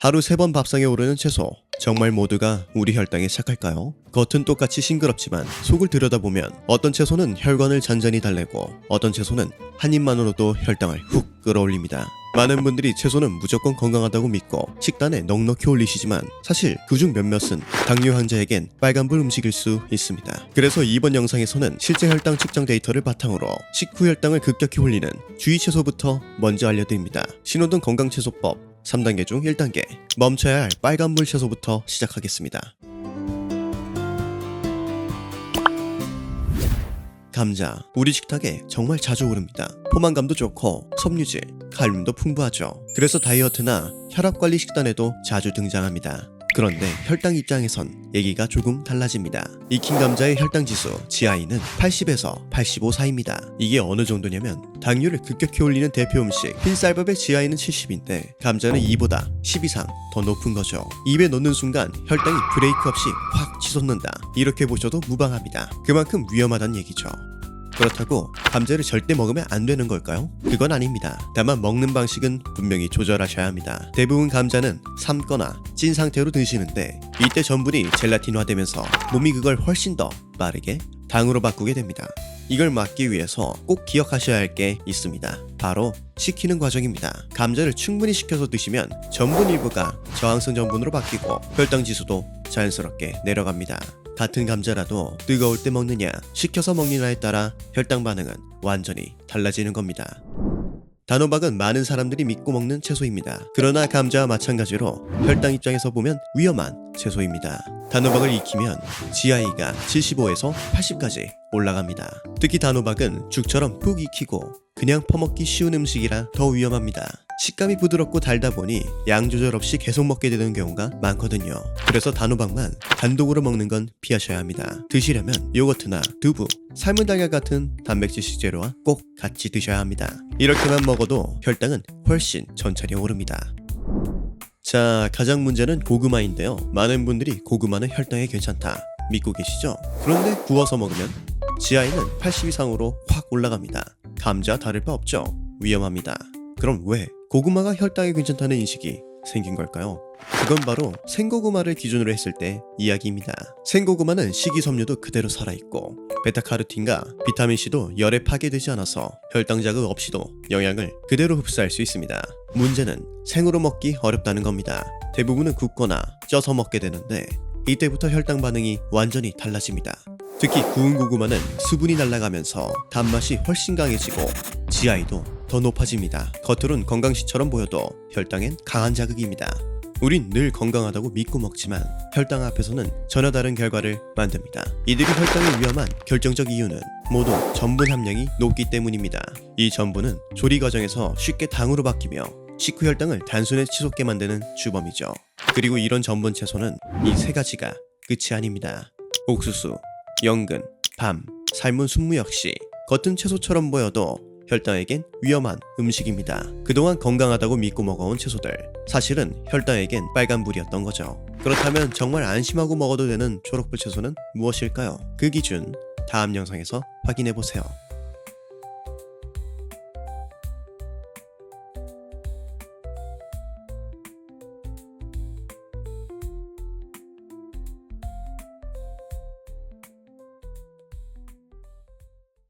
하루 3번 밥상에 오르는 채소. 정말 모두가 우리 혈당에 착할까요? 겉은 똑같이 싱그럽지만 속을 들여다보면 어떤 채소는 혈관을 잔잔히 달래고 어떤 채소는 한 입만으로도 혈당을 훅 끌어올립니다. 많은 분들이 채소는 무조건 건강하다고 믿고 식단에 넉넉히 올리시지만 사실 그중 몇몇은 당뇨 환자에겐 빨간불 음식일 수 있습니다. 그래서 이번 영상에서는 실제 혈당 측정 데이터를 바탕으로 식후 혈당을 급격히 올리는 주의 채소부터 먼저 알려드립니다. 신호등 건강채소법 3단계 중 1단계, 멈춰야 할 빨간불 채소부터 시작하겠습니다. 감자, 우리 식탁에 정말 자주 오릅니다. 포만감도 좋고 섬유질, 칼륨도 풍부하죠. 그래서 다이어트나 혈압관리 식단에도 자주 등장합니다. 그런데 혈당 입장에선 얘기가 조금 달라집니다. 익힌 감자의 혈당지수 GI는 80에서 85 사이입니다. 이게 어느 정도냐면 당뇨를 급격히 올리는 대표 음식 흰쌀밥의 GI는 70인데 감자는 이보다 10 이상 더 높은 거죠. 입에 넣는 순간 혈당이 브레이크 없이 확 치솟는다. 이렇게 보셔도 무방합니다. 그만큼 위험하다는 얘기죠. 그렇다고 감자를 절대 먹으면 안 되는 걸까요? 그건 아닙니다. 다만 먹는 방식은 분명히 조절하셔야 합니다. 대부분 감자는 삶거나 찐 상태로 드시는데 이때 전분이 젤라틴화되면서 몸이 그걸 훨씬 더 빠르게 당으로 바꾸게 됩니다. 이걸 막기 위해서 꼭 기억하셔야 할 게 있습니다. 바로 식히는 과정입니다. 감자를 충분히 식혀서 드시면 전분 일부가 저항성 전분으로 바뀌고 혈당 지수도 자연스럽게 내려갑니다. 같은 감자라도 뜨거울 때 먹느냐 식혀서 먹느냐에 따라 혈당 반응은 완전히 달라지는 겁니다. 단호박은 많은 사람들이 믿고 먹는 채소입니다. 그러나 감자와 마찬가지로 혈당 입장에서 보면 위험한 채소입니다. 단호박을 익히면 GI가 75에서 80까지 올라갑니다. 특히 단호박은 죽처럼 푹 익히고 그냥 퍼먹기 쉬운 음식이라 더 위험합니다. 식감이 부드럽고 달다 보니 양 조절 없이 계속 먹게 되는 경우가 많거든요. 그래서 단호박만 단독으로 먹는 건 피하셔야 합니다. 드시려면 요거트나 두부, 삶은 달걀 같은 단백질 식재료와 꼭 같이 드셔야 합니다. 이렇게만 먹어도 혈당은 훨씬 천천히 오릅니다. 자, 가장 문제는 고구마인데요. 많은 분들이 고구마는 혈당에 괜찮다 믿고 계시죠? 그런데 구워서 먹으면 GI는 80 이상으로 확 올라갑니다. 감자 다를 바 없죠? 위험합니다. 그럼 왜 고구마가 혈당에 괜찮다는 인식이 생긴 걸까요? 그건 바로 생고구마를 기준으로 했을 때 이야기입니다. 생고구마는 식이섬유도 그대로 살아있고 베타카로틴과 비타민C도 열에 파괴되지 않아서 혈당 자극 없이도 영양을 그대로 흡수할 수 있습니다. 문제는 생으로 먹기 어렵다는 겁니다. 대부분은 굽거나 쪄서 먹게 되는데 이때부터 혈당 반응이 완전히 달라집니다. 특히 구운 고구마는 수분이 날아가면서 단맛이 훨씬 강해지고 GI도 더 높아집니다. 겉으론 건강식처럼 보여도 혈당엔 강한 자극입니다. 우린 늘 건강하다고 믿고 먹지만 혈당 앞에서는 전혀 다른 결과를 만듭니다. 이들이 혈당에 위험한 결정적 이유는 모두 전분 함량이 높기 때문입니다. 이 전분은 조리 과정에서 쉽게 당으로 바뀌며 식후 혈당을 단순에 치솟게 만드는 주범이죠. 그리고 이런 전분 채소는 이 세 가지가 끝이 아닙니다. 옥수수, 연근, 밤, 삶은 순무 역시 겉은 채소처럼 보여도 혈당에겐 위험한 음식입니다. 그동안 건강하다고 믿고 먹어온 채소들, 사실은 혈당에겐 빨간불이었던 거죠. 그렇다면 정말 안심하고 먹어도 되는 초록불 채소는 무엇일까요? 그 기준 다음 영상에서 확인해보세요.